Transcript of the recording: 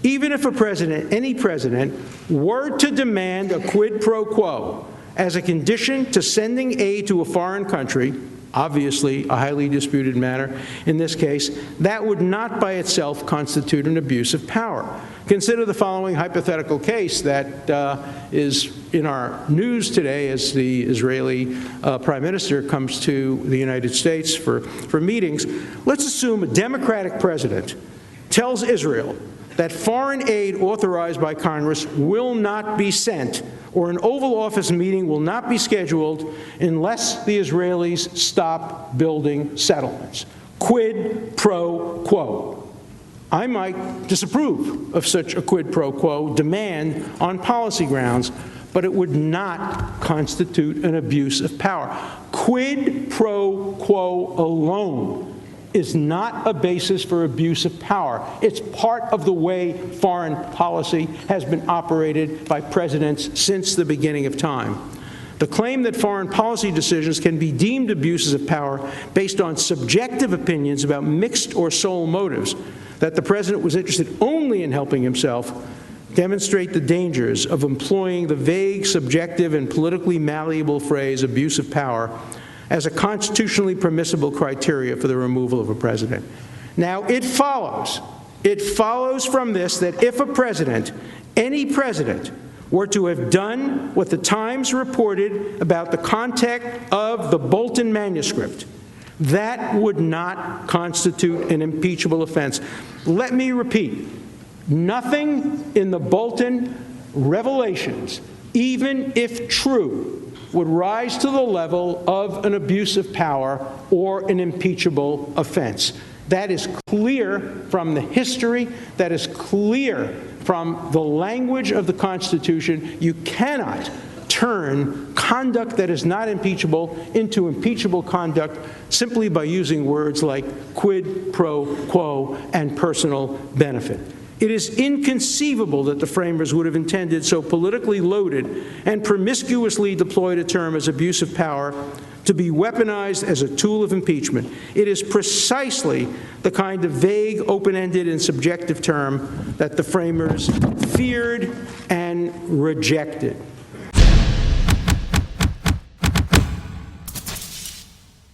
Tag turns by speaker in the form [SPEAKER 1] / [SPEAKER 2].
[SPEAKER 1] Even if a president, any president, were to demand a quid pro quo as a condition to sending aid to a foreign country, obviously a highly disputed matter in this case, that would not by itself constitute an abuse of power. Consider the following hypothetical case that is in our news today as the Israeli Prime Minister comes to the United States for meetings. Let's assume a Democratic president tells Israel that foreign aid authorized by Congress will not be sent, or an Oval Office meeting will not be scheduled unless the Israelis stop building settlements. Quid pro quo. I might disapprove of such a quid pro quo demand on policy grounds, but it would not constitute an abuse of power. Quid pro quo alone is not a basis for abuse of power. It's part of the way foreign policy has been operated by presidents since the beginning of time. The claim that foreign policy decisions can be deemed abuses of power based on subjective opinions about mixed or sole motives, that the president was interested only in helping himself, demonstrate the dangers of employing the vague, subjective, and politically malleable phrase abuse of power as a constitutionally permissible criteria for the removal of a president. Now, it follows from this that if a president, any president, were to have done what the Times reported about the content of the Bolton manuscript, that would not constitute an impeachable offense. Let me repeat, nothing in the Bolton revelations, even if true, would rise to the level of an abuse of power or an impeachable offense. That is clear from the history. That is clear from the language of the Constitution. You cannot turn conduct that is not impeachable into impeachable conduct simply by using words like quid pro quo and personal benefit. It is inconceivable that the framers would have intended so politically loaded and promiscuously deployed a term as abuse of power to be weaponized as a tool of impeachment. It is precisely the kind of vague, open-ended, and subjective term that the framers feared and rejected.